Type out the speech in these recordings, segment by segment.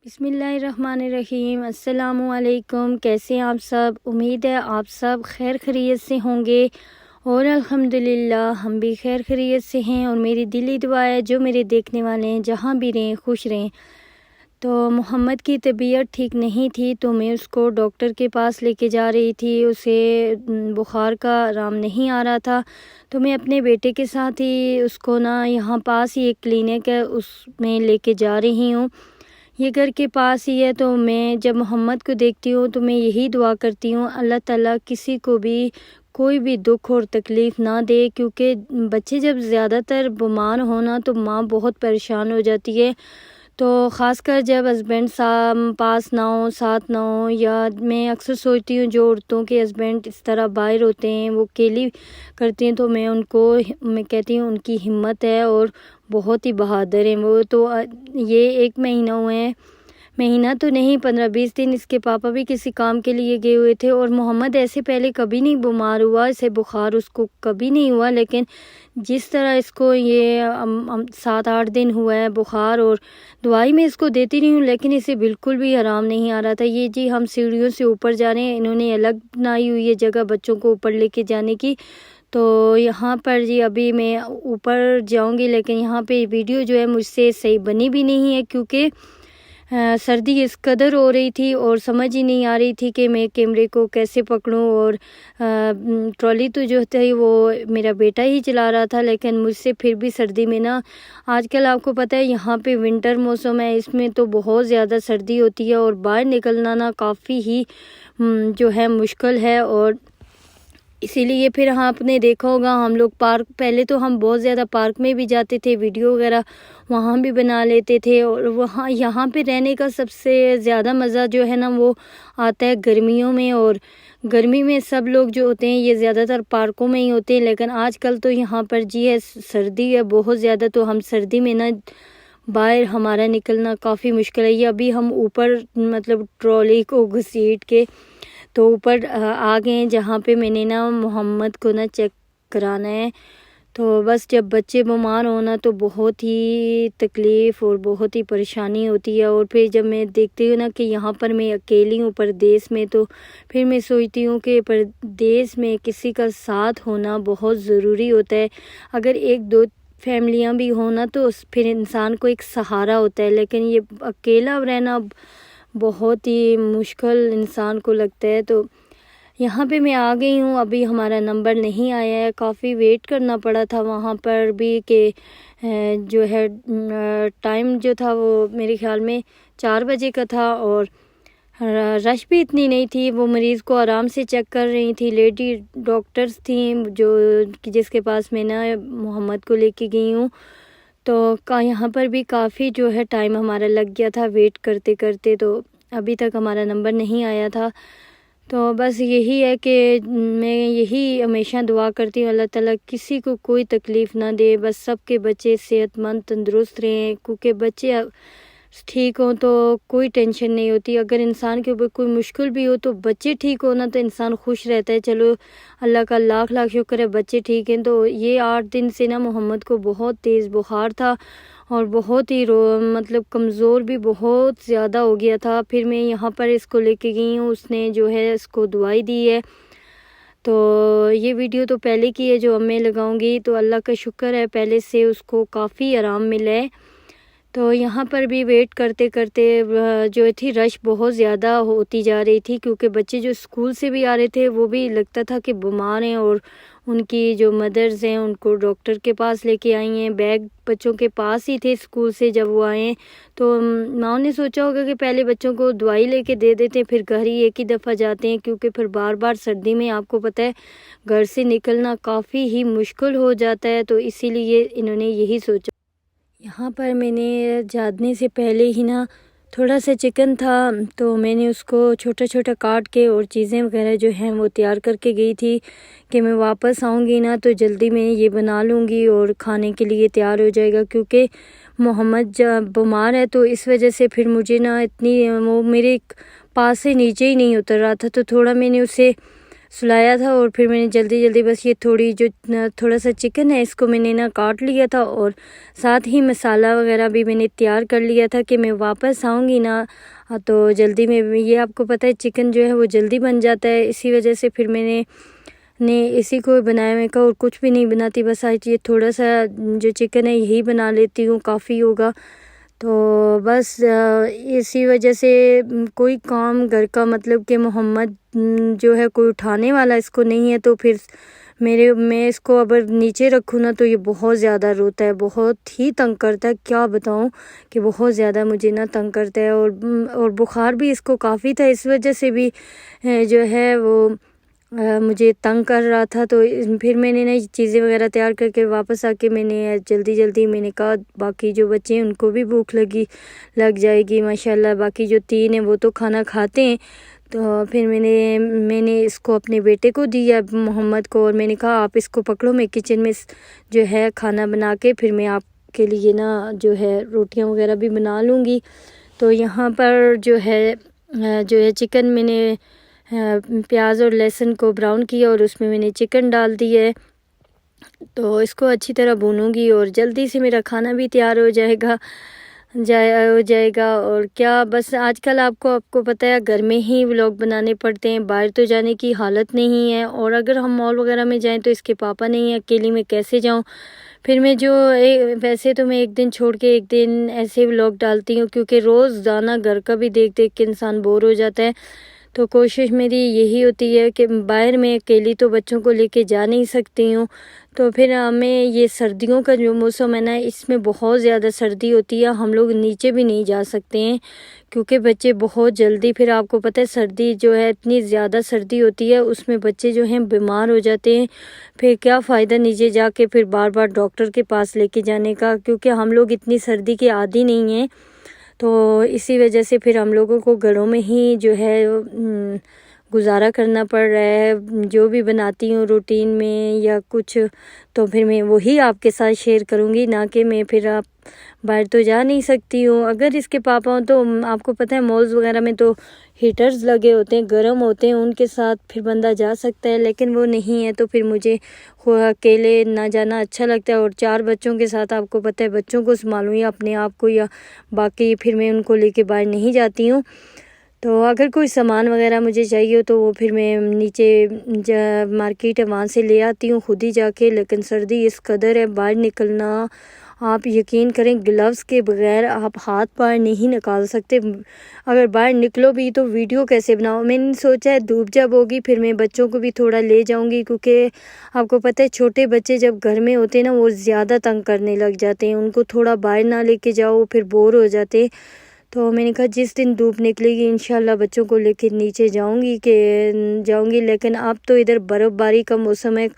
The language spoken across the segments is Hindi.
बिस्मिल्लाहिर्रहमानिर्रहीम। अस्सलामुअलैकुम। कैसे हैं आप सब? उम्मीद है आप सब खैर खैरियत से होंगे और अल्हम्दुलिल्लाह हम भी खैर खैरियत से हैं। और मेरी दिली दुआ है जो मेरे देखने वाले हैं जहाँ भी रहें खुश रहें। तो मोहम्मद की तबीयत ठीक नहीं थी तो मैं उसको डॉक्टर के पास लेके जा रही थी। उसे बुखार का आराम नहीं आ रहा था तो मैं अपने बेटे के साथ ही उसको ना यहाँ पास ही एक क्लिनिक है उसमें लेके जा रही हूँ। ये घर के पास ही है। तो मैं जब मोहम्मद को देखती हूँ तो मैं यही दुआ करती हूँ अल्लाह ताला किसी को भी कोई भी दुख और तकलीफ़ ना दे, क्योंकि बच्चे जब ज़्यादातर बीमार होना तो माँ बहुत परेशान हो जाती है। तो ख़ासकर जब हस्बैंड पास ना हो, साथ ना हो, या मैं अक्सर सोचती हूँ जो औरतों के हस्बैंड इस तरह बाहर होते हैं वो अकेली करती हैं तो मैं कहती हूँ उनकी हिम्मत है और बहुत ही बहादुर हैं वो। तो ये 1 महीना हुए हैं, महीना तो नहीं 15-20 दिन इसके पापा भी किसी काम के लिए गए हुए थे। और मोहम्मद ऐसे पहले कभी नहीं बीमार हुआ, इसे बुखार उसको कभी नहीं हुआ, लेकिन जिस तरह इसको ये 7-8 दिन हुआ है बुखार, और दवाई मैं इसको देती रही हूँ लेकिन इसे बिल्कुल भी आराम नहीं आ रहा था। ये जी हम सीढ़ियों से ऊपर जा रहे हैं, इन्होंने अलग बनाई हुई है जगह बच्चों को ऊपर लेके जाने की। तो यहाँ पर जी अभी मैं ऊपर जाऊँगी लेकिन यहाँ पे वीडियो जो है मुझसे सही बनी भी नहीं है, क्योंकि सर्दी इस कदर हो रही थी और समझ ही नहीं आ रही थी कि मैं कैमरे को कैसे पकड़ूं। और ट्रॉली तो जो थी वो मेरा बेटा ही चला रहा था, लेकिन मुझसे फिर भी सर्दी में ना, आजकल आपको पता है यहाँ पे विंटर मौसम है, इसमें तो बहुत ज़्यादा सर्दी होती है और बाहर निकलना ना काफ़ी ही जो है मुश्किल है। और इसीलिए फिर हाँ आपने देखा होगा हम लोग पार्क, पहले तो हम बहुत ज़्यादा पार्क में भी जाते थे, वीडियो वगैरह वहाँ भी बना लेते थे। और वहाँ यहाँ पे रहने का सबसे ज़्यादा मज़ा जो है ना वो आता है गर्मियों में। और गर्मी में सब लोग जो होते हैं ये ज़्यादातर पार्कों में ही होते हैं, लेकिन आजकल तो यहाँ पर जी है सर्दी है बहुत ज़्यादा, तो हम सर्दी में ना बाहर हमारा निकलना काफ़ी मुश्किल है। ये अभी हम ऊपर मतलब ट्रॉली को घसीट के तो ऊपर आ गए हैं जहाँ पे मैंने ना मोहम्मद को ना चेक कराना है। तो बस जब बच्चे बीमार हो ना तो बहुत ही तकलीफ़ और बहुत ही परेशानी होती है। और फिर जब मैं देखती हूँ ना कि यहाँ पर मैं अकेली हूँ परदेश में, तो फिर मैं सोचती हूँ कि परदेश में किसी का साथ होना बहुत ज़रूरी होता है। अगर 1-2 फैमिलियाँ भी हो ना तो फिर इंसान को एक सहारा होता है, लेकिन ये अकेला रहना बहुत ही मुश्किल इंसान को लगता है। तो यहाँ पे मैं आ गई हूँ, अभी हमारा नंबर नहीं आया है, काफ़ी वेट करना पड़ा था वहाँ पर भी कि जो है टाइम जो था वो मेरे ख्याल में 4 बजे का था और रश भी इतनी नहीं थी। वो मरीज़ को आराम से चेक कर रही थी, लेडी डॉक्टर्स थी जो जिसके पास मैं ना मोहम्मद को लेके गई हूँ। तो यहाँ पर भी काफ़ी जो है टाइम हमारा लग गया था वेट करते करते, तो अभी तक हमारा नंबर नहीं आया था। तो बस यही है कि मैं यही हमेशा दुआ करती हूँ अल्लाह ताला किसी को कोई तकलीफ़ ना दे, बस सबके बच्चे सेहतमंद तंदुरुस्त रहें, क्योंकि बच्चे ठीक हों तो कोई टेंशन नहीं होती। अगर इंसान के ऊपर कोई मुश्किल भी हो तो बच्चे ठीक हो ना तो इंसान खुश रहता है। चलो अल्लाह का लाख लाख शुक्र है बच्चे ठीक हैं। तो ये 8 दिन से ना मोहम्मद को बहुत तेज़ बुखार था और बहुत ही मतलब कमज़ोर भी बहुत ज़्यादा हो गया था। फिर मैं यहाँ पर इसको लेके गई हूँ, उसने जो है इसको दवाई दी है। तो ये वीडियो तो पहले की है जो अब मैं लगाऊंगी, तो अल्लाह का शुक्र है पहले से उसको काफ़ी आराम मिला है। तो यहाँ पर भी वेट करते करते जो थी रश बहुत ज़्यादा होती जा रही थी, क्योंकि बच्चे जो स्कूल से भी आ रहे थे वो भी लगता था कि बीमार हैं और उनकी जो मदर्स हैं उनको डॉक्टर के पास लेके आई हैं। बैग बच्चों के पास ही थे स्कूल से जब वो आए, तो माँ ने सोचा होगा कि पहले बच्चों को दवाई लेके दे देते फिर घर ही एक ही दफ़ा जाते हैं, क्योंकि फिर बार बार सर्दी में आपको पता है घर से निकलना काफ़ी ही मुश्किल हो जाता है। तो इसीलिए इन्होंने यही सोचा। यहाँ पर मैंने जाने से पहले ही ना थोड़ा सा चिकन था तो मैंने उसको छोटा छोटा काट के और चीज़ें वगैरह जो हैं वो तैयार करके गई थी कि मैं वापस आऊँगी ना तो जल्दी में ये बना लूँगी और खाने के लिए तैयार हो जाएगा। क्योंकि मोहम्मद जब बीमार है तो इस वजह से फिर मुझे ना इतनी वो मेरे पास से नीचे ही नहीं उतर रहा था, तो थोड़ा मैंने उसे सुलाया था और फिर मैंने जल्दी जल्दी बस ये थोड़ा सा चिकन है इसको मैंने ना काट लिया था और साथ ही मसाला वगैरह भी मैंने तैयार कर लिया था कि मैं वापस आऊँगी ना तो जल्दी में। ये आपको पता है चिकन जो है वो जल्दी बन जाता है, इसी वजह से फिर मैंने इसी को बनाया। मैं कहा और कुछ भी नहीं बनाती, बस आज ये थोड़ा सा जो चिकन है यही बना लेती हूँ, काफ़ी होगा। तो बस इसी वजह से कोई काम घर का मतलब कि मोहम्मद जो है कोई उठाने वाला इसको नहीं है, तो फिर मैं इसको अगर नीचे रखूँ ना तो ये बहुत ज़्यादा रोता है, बहुत ही तंग करता है। क्या बताऊँ कि बहुत ज़्यादा मुझे ना तंग करता है और बुखार भी इसको काफ़ी था, इस वजह से भी जो है वो मुझे तंग कर रहा था। तो फिर मैंने ना चीज़ें वगैरह तैयार करके वापस आके मैंने जल्दी मैंने कहा बाकी जो बच्चे हैं उनको भी भूख लग जाएगी माशाल्लाह, बाकी जो 3 हैं वो तो खाना खाते हैं। तो फिर मैंने इसको अपने बेटे को दिया मोहम्मद को और मैंने कहा आप इसको पकड़ो, मैं किचन में जो है खाना बना के फिर मैं आपके लिए ना जो है रोटियां वगैरह भी बना लूँगी। तो यहाँ पर जो है चिकन मैंने प्याज और लहसुन को ब्राउन किया और उसमें मैंने चिकन डाल दिया है। तो इसको अच्छी तरह भूनूंगी और जल्दी से मेरा खाना भी तैयार हो जाएगा। और क्या बस आजकल आपको पता है घर में ही व्लॉग बनाने पड़ते हैं, बाहर तो जाने की हालत नहीं है। और अगर हम मॉल वगैरह में जाएं तो इसके पापा नहीं है, अकेली मैं कैसे जाऊं। फिर मैं वैसे तो मैं एक दिन छोड़ के एक दिन ऐसे व्लॉग डालती हूँ, क्योंकि रोज़ाना घर का भी देख देख के इंसान बोर हो जाता है। तो कोशिश मेरी यही होती है कि बाहर मैं अकेली तो बच्चों को लेके जा नहीं सकती हूँ। तो फिर हमें ये सर्दियों का जो मौसम है ना, इसमें बहुत ज़्यादा सर्दी होती है, हम लोग नीचे भी नहीं जा सकते हैं क्योंकि बच्चे बहुत जल्दी, फिर आपको पता है सर्दी जो है इतनी ज़्यादा सर्दी होती है उसमें बच्चे जो हैं बीमार हो जाते हैं। फिर क्या फ़ायदा नीचे जाके फिर बार बार डॉक्टर के पास लेके जाने का, क्योंकि हम लोग इतनी सर्दी के आदी नहीं हैं। तो इसी वजह से फिर हम लोगों को घरों में ही जो है गुजारा करना पड़ रहा है। जो भी बनाती हूँ रूटीन में या कुछ, तो फिर मैं वही आपके साथ शेयर करूँगी, ना कि मैं फिर आप बाहर तो जा नहीं सकती हूँ। अगर इसके पापा हों तो आपको पता है मॉल्स वगैरह में तो हीटर्स लगे होते हैं, गर्म होते हैं, उनके साथ फिर बंदा जा सकता है, लेकिन वो नहीं है तो फिर मुझे अकेले ना जाना अच्छा लगता है। और 4 बच्चों के साथ आपको पता है बच्चों को संभालूँ या अपने आप को, या बाकी फिर मैं उनको लेके बाहर नहीं जाती हूँ। तो अगर कोई सामान वगैरह मुझे चाहिए हो तो वो फिर मैं नीचे मार्केट है वहाँ से ले आती हूँ खुद ही जाके। लेकिन सर्दी इस कदर है, बाहर निकलना आप यकीन करें ग्लव्स के बगैर आप हाथ पैर नहीं निकाल सकते। अगर बाहर निकलो भी तो वीडियो कैसे बनाओ। मैंने सोचा है धूप जब होगी फिर मैं बच्चों को भी थोड़ा ले जाऊंगी, क्योंकि आपको पता है छोटे बच्चे जब घर में होते हैं ना वो ज़्यादा तंग करने लग जाते हैं, उनको थोड़ा बाहर ना लेके जाओ फिर बोर हो जाते। तो मैंने कहा जिस दिन धूप निकलेगी इंशाल्लाह बच्चों को लेकर नीचे जाऊंगी। लेकिन अब तो इधर बर्फ़बारी का मौसम है,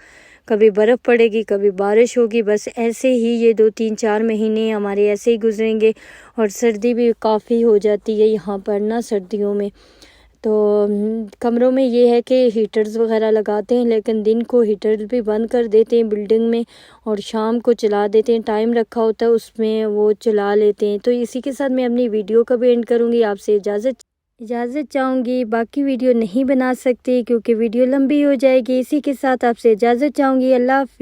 कभी बर्फ़ पड़ेगी कभी बारिश होगी, बस ऐसे ही ये 2-3-4 महीने हमारे ऐसे ही गुजरेंगे। और सर्दी भी काफ़ी हो जाती है यहाँ पर ना सर्दियों में। तो कमरों में ये है कि हीटर्स वगैरह लगाते हैं, लेकिन दिन को हीटर्स भी बंद कर देते हैं बिल्डिंग में और शाम को चला देते हैं, टाइम रखा होता है उसमें वो चला लेते हैं। तो इसी के साथ मैं अपनी वीडियो का भी एंड करूँगी, आपसे इजाज़त चाहूँगी। बाकी वीडियो नहीं बना सकती क्योंकि वीडियो लंबी हो जाएगी। इसी के साथ आपसे इजाज़त चाहूँगी। अल्लाह हाफ़िज़।